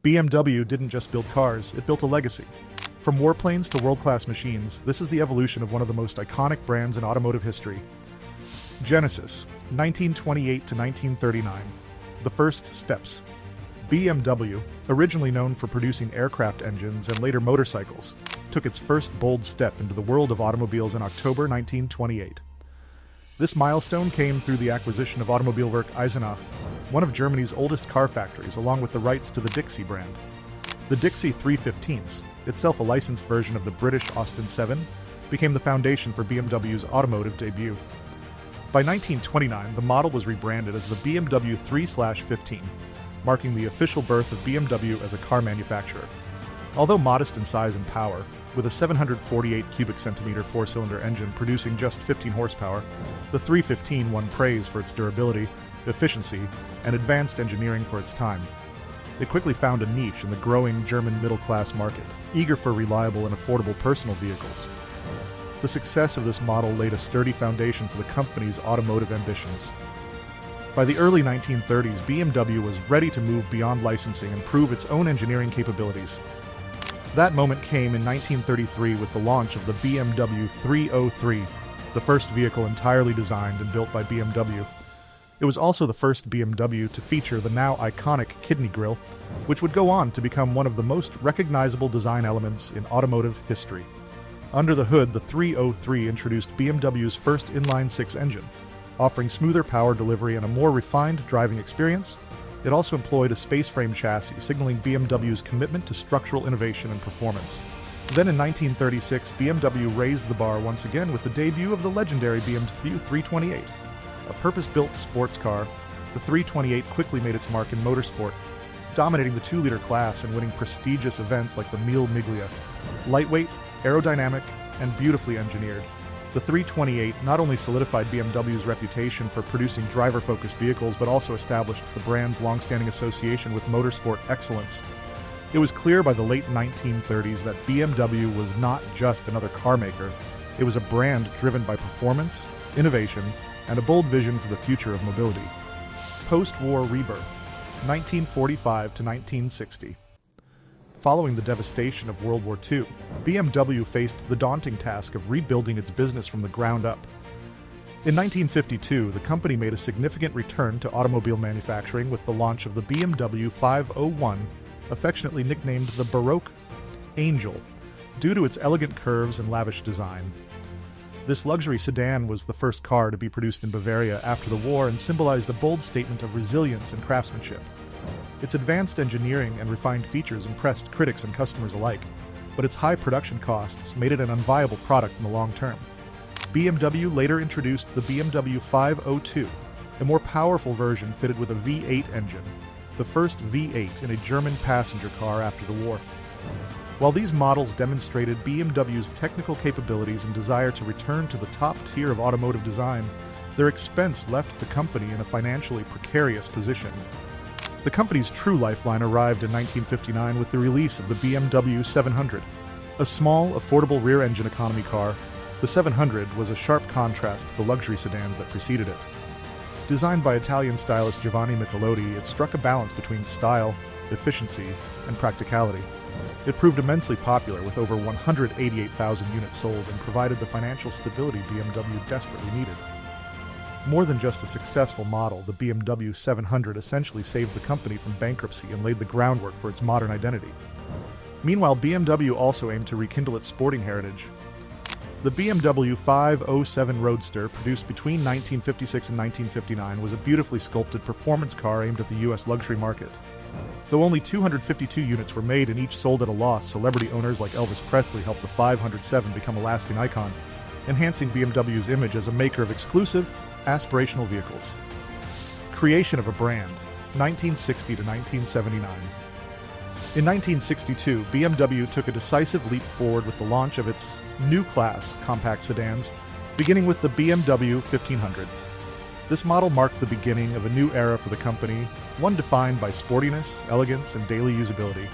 BMW didn't just build cars, it built a legacy. From warplanes to world-class machines, this is the evolution of one of the most iconic brands in automotive history. Genesis, 1928 to 1939. The first steps. BMW, originally known for producing aircraft engines and later motorcycles, took its first bold step into the world of automobiles in October 1928. This milestone came through the acquisition of Automobilwerk Eisenach, one of Germany's oldest car factories, along with the rights to the Dixie brand. The Dixie 315s, itself a licensed version of the British Austin 7, became the foundation for BMW's automotive debut. By 1929, the model was rebranded as the BMW 3/15, marking the official birth of BMW as a car manufacturer. Although modest in size and power, with a 748 cubic centimeter four-cylinder engine producing just 15 horsepower, the 315 won praise for its durability, efficiency, and advanced engineering for its time. It quickly found a niche in the growing German middle-class market, eager for reliable and affordable personal vehicles. The success of this model laid a sturdy foundation for the company's automotive ambitions. By the early 1930s, BMW was ready to move beyond licensing and prove its own engineering capabilities. That moment came in 1933 with the launch of the BMW 303, the first vehicle entirely designed and built by BMW. It was also the first BMW to feature the now iconic kidney grille, which would go on to become one of the most recognizable design elements in automotive history. Under the hood, the 303 introduced BMW's first inline-six engine, offering smoother power delivery and a more refined driving experience. It also employed a space-frame chassis, signaling BMW's commitment to structural innovation and performance. Then in 1936, BMW raised the bar once again with the debut of the legendary BMW 328. A purpose-built sports car, the 328 quickly made its mark in motorsport, dominating the 2-liter class and winning prestigious events like the Mille Miglia. Lightweight, aerodynamic, and beautifully engineered, the 328 not only solidified BMW's reputation for producing driver-focused vehicles, but also established the brand's long-standing association with motorsport excellence. It was clear by the late 1930s that BMW was not just another car maker. It was a brand driven by performance, innovation, and a bold vision for the future of mobility. Post-war rebirth, 1945 to 1960. Following the devastation of World War II, BMW faced the daunting task of rebuilding its business from the ground up. In 1952, the company made a significant return to automobile manufacturing with the launch of the BMW 501, affectionately nicknamed the Baroque Angel, due to its elegant curves and lavish design. This luxury sedan was the first car to be produced in Bavaria after the war and symbolized a bold statement of resilience and craftsmanship. Its advanced engineering and refined features impressed critics and customers alike, but its high production costs made it an unviable product in the long term. BMW later introduced the BMW 502, a more powerful version fitted with a V8 engine, the first V8 in a German passenger car after the war. While these models demonstrated BMW's technical capabilities and desire to return to the top tier of automotive design, their expense left the company in a financially precarious position. The company's true lifeline arrived in 1959 with the release of the BMW 700. A small, affordable rear-engine economy car, the 700 was a sharp contrast to the luxury sedans that preceded it. Designed by Italian stylist Giovanni Michelotti, it struck a balance between style, efficiency, and practicality. It proved immensely popular with over 188,000 units sold and provided the financial stability BMW desperately needed. More than just a successful model, the BMW 700 essentially saved the company from bankruptcy and laid the groundwork for its modern identity. Meanwhile, BMW also aimed to rekindle its sporting heritage. The BMW 507 Roadster, produced between 1956 and 1959, was a beautifully sculpted performance car aimed at the U.S. luxury market. Though only 252 units were made and each sold at a loss, celebrity owners like Elvis Presley helped the 507 become a lasting icon, enhancing BMW's image as a maker of exclusive, aspirational vehicles. Creation of a brand, 1960 to 1979. In 1962, BMW took a decisive leap forward with the launch of its new class compact sedans, beginning with the BMW 1500. This model marked the beginning of a new era for the company, one defined by sportiness, elegance, and daily usability.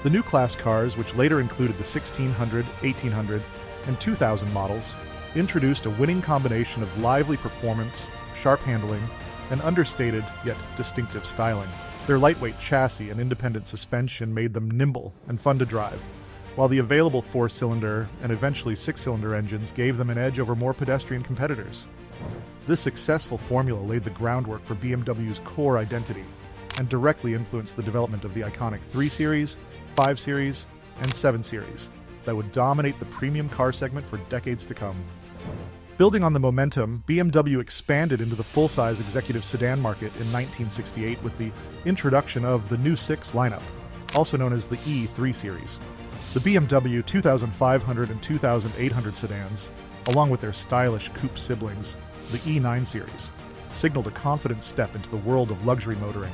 The new class cars, which later included the 1600, 1800, and 2000 models, introduced a winning combination of lively performance, sharp handling, and understated yet distinctive styling. Their lightweight chassis and independent suspension made them nimble and fun to drive, while the available four-cylinder and eventually six-cylinder engines gave them an edge over more pedestrian competitors. This successful formula laid the groundwork for BMW's core identity and directly influenced the development of the iconic 3 Series, 5 Series, and 7 Series that would dominate the premium car segment for decades to come. Building on the momentum, BMW expanded into the full-size executive sedan market in 1968 with the introduction of the new 6 lineup, also known as the E3 Series. The BMW 2500 and 2800 sedans, along with their stylish coupe siblings, the E9 Series, signaled a confident step into the world of luxury motoring.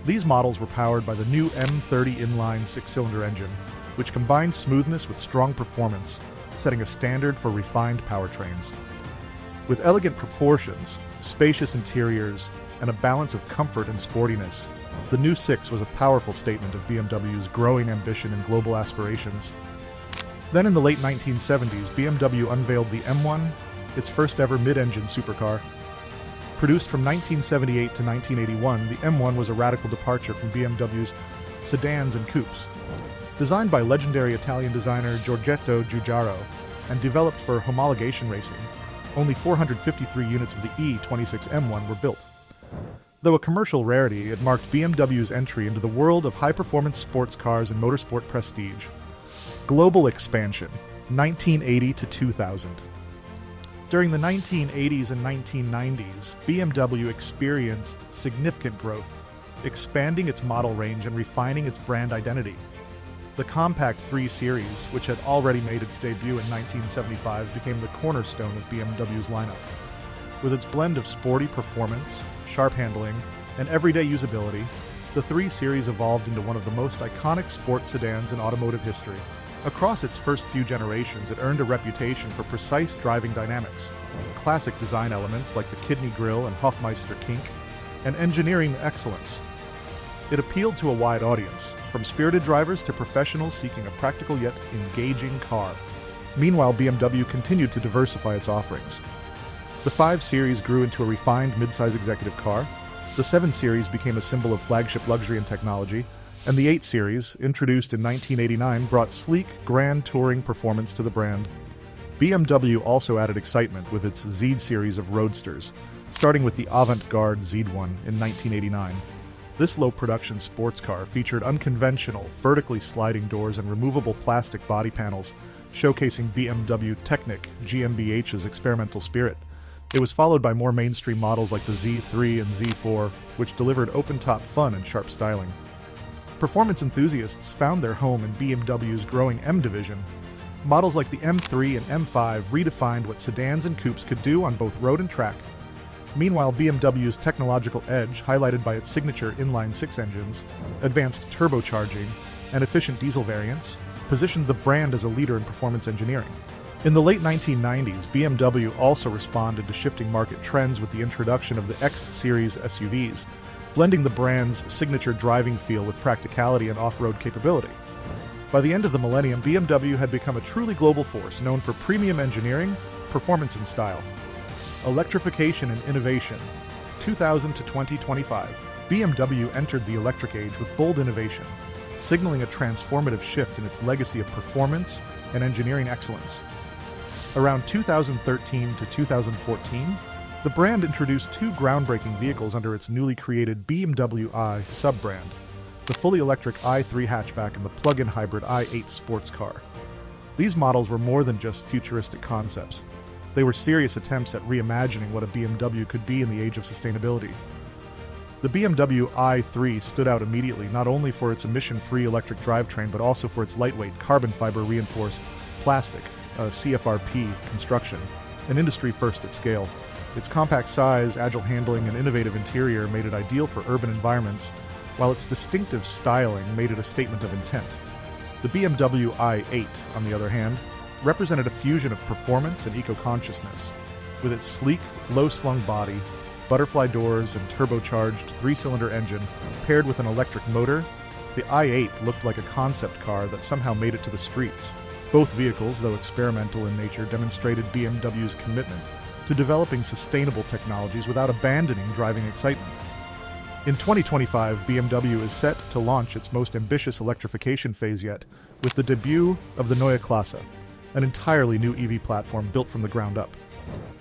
These models were powered by the new M30 inline 6-cylinder engine, which combined smoothness with strong performance, setting a standard for refined powertrains. With elegant proportions, spacious interiors, and a balance of comfort and sportiness, the new 6 was a powerful statement of BMW's growing ambition and global aspirations. Then in the late 1970s, BMW unveiled the M1, its first ever mid-engine supercar. Produced from 1978 to 1981, the M1 was a radical departure from BMW's sedans and coupes. Designed by legendary Italian designer Giorgetto Giugiaro and developed for homologation racing, only 453 units of the E26 M1 were built. Though a commercial rarity, it marked BMW's entry into the world of high-performance sports cars and motorsport prestige. Global expansion, 1980 to 2000. During the 1980s and 1990s, BMW experienced significant growth, expanding its model range and refining its brand identity. The compact 3 Series, which had already made its debut in 1975, became the cornerstone of BMW's lineup. With its blend of sporty performance, sharp handling, and everyday usability, the 3 Series evolved into one of the most iconic sports sedans in automotive history. Across its first few generations, it earned a reputation for precise driving dynamics, classic design elements like the kidney grille and Hofmeister kink, and engineering excellence. It appealed to a wide audience, from spirited drivers to professionals seeking a practical yet engaging car. Meanwhile, BMW continued to diversify its offerings. The 5 Series grew into a refined midsize executive car, the 7 Series became a symbol of flagship luxury and technology, and the 8 Series, introduced in 1989, brought sleek, grand touring performance to the brand. BMW also added excitement with its Z series of roadsters, starting with the avant-garde Z1 in 1989. This low-production sports car featured unconventional, vertically sliding doors and removable plastic body panels, showcasing BMW Technic GmbH's experimental spirit. It was followed by more mainstream models like the Z3 and Z4, which delivered open-top fun and sharp styling. Performance enthusiasts found their home in BMW's growing M division. Models like the M3 and M5 redefined what sedans and coupes could do on both road and track. Meanwhile, BMW's technological edge, highlighted by its signature inline-6 engines, advanced turbocharging, and efficient diesel variants, positioned the brand as a leader in performance engineering. In the late 1990s, BMW also responded to shifting market trends with the introduction of the X-Series SUVs, blending the brand's signature driving feel with practicality and off-road capability. By the end of the millennium, BMW had become a truly global force, known for premium engineering, performance, and style. Electrification and innovation. 2000 to 2025, BMW entered the electric age with bold innovation, signaling a transformative shift in its legacy of performance and engineering excellence. Around 2013 to 2014, the brand introduced 2 groundbreaking vehicles under its newly created BMW i sub-brand, the fully electric i3 hatchback and the plug-in hybrid i8 sports car. These models were more than just futuristic concepts. They were serious attempts at reimagining what a BMW could be in the age of sustainability. The BMW i3 stood out immediately not only for its emission-free electric drivetrain but also for its lightweight carbon fiber reinforced plastic, CFRP construction, an industry first at scale. Its compact size, agile handling, and innovative interior made it ideal for urban environments, while its distinctive styling made it a statement of intent. The BMW i8, on the other hand, represented a fusion of performance and eco-consciousness. With its sleek, low-slung body, butterfly doors, and turbocharged 3-cylinder engine paired with an electric motor, the i8 looked like a concept car that somehow made it to the streets. Both vehicles, though experimental in nature, demonstrated BMW's commitment to developing sustainable technologies without abandoning driving excitement. In 2025, BMW is set to launch its most ambitious electrification phase yet, with the debut of the Neue Klasse, an entirely new EV platform built from the ground up.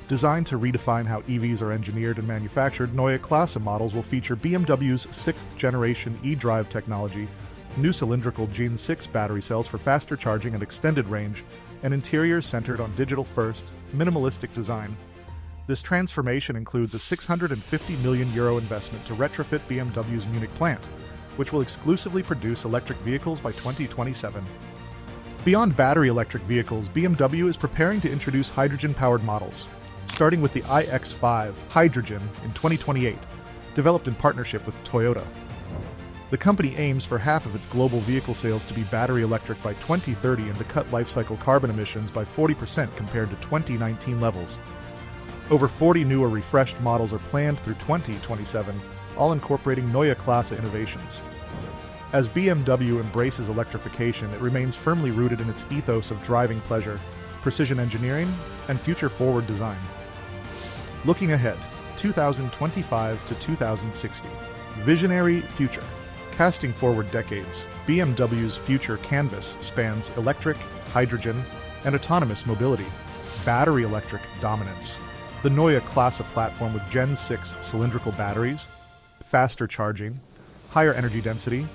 Designed to redefine how EVs are engineered and manufactured, Neue Klasse models will feature BMW's 6th-generation e-drive technology, new cylindrical Gen 6 battery cells for faster charging and extended range, and interiors centered on digital-first, minimalistic design. This transformation includes a €650 million investment to retrofit BMW's Munich plant, which will exclusively produce electric vehicles by 2027. Beyond battery electric vehicles, BMW is preparing to introduce hydrogen-powered models, starting with the iX5 Hydrogen in 2028, developed in partnership with Toyota. The company aims for half of its global vehicle sales to be battery electric by 2030 and to cut lifecycle carbon emissions by 40% compared to 2019 levels. Over 40 new or refreshed models are planned through 2027, all incorporating Neue Klasse innovations. As BMW embraces electrification, it remains firmly rooted in its ethos of driving pleasure, precision engineering, and future-forward design. Looking ahead, 2025 to 2060. Visionary future. Casting forward decades, BMW's future canvas spans electric, hydrogen, and autonomous mobility. Battery electric dominance. The Neue Klasse platform with Gen 6 cylindrical batteries, faster charging, higher energy density,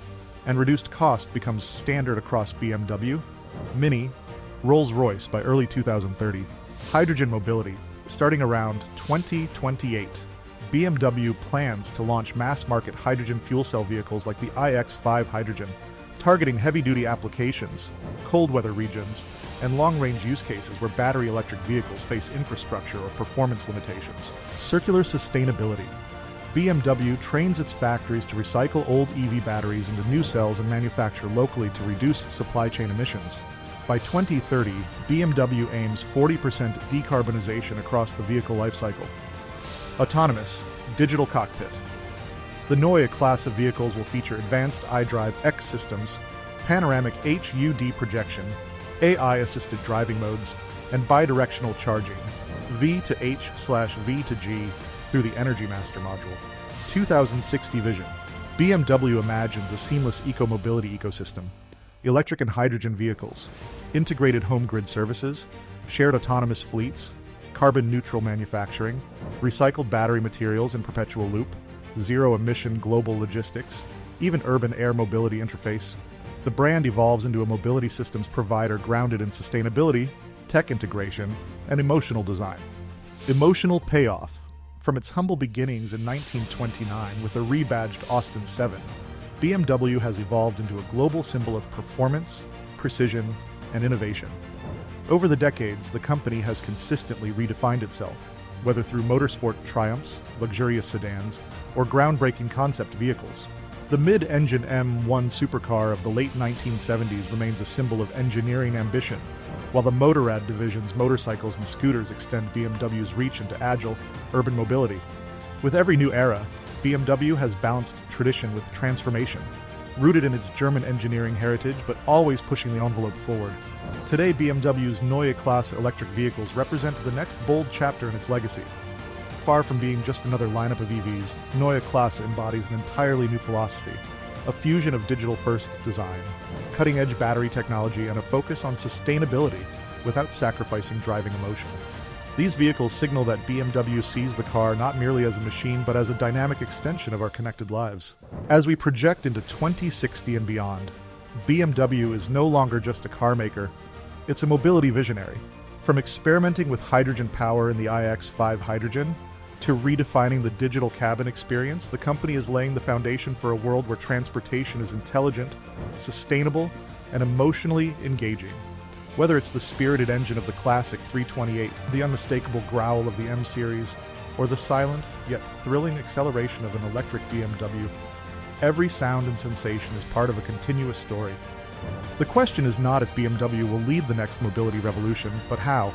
and reduced cost becomes standard across BMW, Mini, Rolls-Royce by early 2030. Hydrogen mobility. Starting around 2028, BMW plans to launch mass-market hydrogen fuel cell vehicles like the iX5 Hydrogen, targeting heavy-duty applications, cold weather regions, and long-range use cases where battery electric vehicles face infrastructure or performance limitations. Circular sustainability. BMW trains its factories to recycle old EV batteries into new cells and manufacture locally to reduce supply chain emissions. By 2030, BMW aims 40% decarbonization across the vehicle lifecycle. Autonomous, digital cockpit. The Neue Klasse vehicles will feature advanced iDrive X systems, panoramic HUD projection, AI-assisted driving modes, and bidirectional charging, V to H/V to G, through the Energy Master module. 2060 vision. BMW imagines a seamless eco-mobility ecosystem. Electric and hydrogen vehicles, integrated home grid services, shared autonomous fleets, carbon-neutral manufacturing, recycled battery materials in perpetual loop, zero-emission global logistics, even urban air mobility interface. The brand evolves into a mobility systems provider grounded in sustainability, tech integration, and emotional design. Emotional payoff. From its humble beginnings in 1929 with a rebadged Austin 7, BMW has evolved into a global symbol of performance, precision, and innovation. Over the decades, the company has consistently redefined itself, whether through motorsport triumphs, luxurious sedans, or groundbreaking concept vehicles. The mid-engine M1 supercar of the late 1970s remains a symbol of engineering ambition, while the Motorrad division's motorcycles and scooters extend BMW's reach into agile, urban mobility. With every new era, BMW has balanced tradition with transformation, rooted in its German engineering heritage but always pushing the envelope forward. Today, BMW's Neue Klasse electric vehicles represent the next bold chapter in its legacy. Far from being just another lineup of EVs, Neue Klasse embodies an entirely new philosophy, a fusion of digital-first design, cutting-edge battery technology, and a focus on sustainability without sacrificing driving emotion. These vehicles signal that BMW sees the car not merely as a machine but as a dynamic extension of our connected lives. As we project into 2060 and beyond, BMW is no longer just a car maker, it's a mobility visionary. From experimenting with hydrogen power in the iX5 Hydrogen to redefining the digital cabin experience, the company is laying the foundation for a world where transportation is intelligent, sustainable, and emotionally engaging. Whether it's the spirited engine of the classic 328, the unmistakable growl of the M-Series, or the silent yet thrilling acceleration of an electric BMW, every sound and sensation is part of a continuous story. The question is not if BMW will lead the next mobility revolution, but how.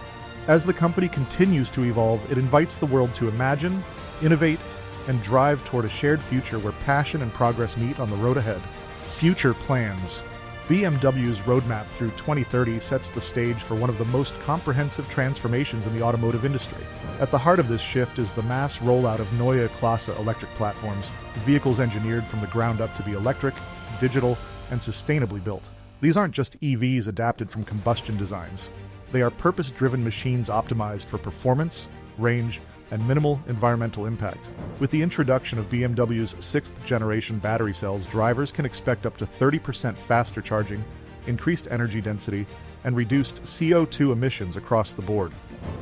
As the company continues to evolve, it invites the world to imagine, innovate, and drive toward a shared future where passion and progress meet on the road ahead. Future plans. BMW's roadmap through 2030 sets the stage for one of the most comprehensive transformations in the automotive industry. At the heart of this shift is the mass rollout of Neue Klasse electric platforms, vehicles engineered from the ground up to be electric, digital, and sustainably built. These aren't just EVs adapted from combustion designs. They are purpose-driven machines optimized for performance, range, and minimal environmental impact. With the introduction of BMW's 6th-generation battery cells, drivers can expect up to 30% faster charging, increased energy density, and reduced CO2 emissions across the board.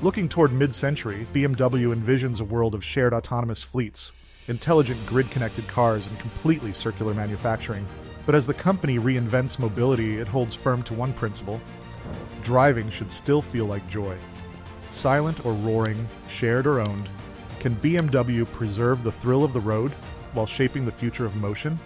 Looking toward mid-century, BMW envisions a world of shared autonomous fleets, intelligent grid-connected cars, and completely circular manufacturing. But as the company reinvents mobility, it holds firm to one principle: driving should still feel like joy. Silent or roaring, shared or owned, can BMW preserve the thrill of the road while shaping the future of motion?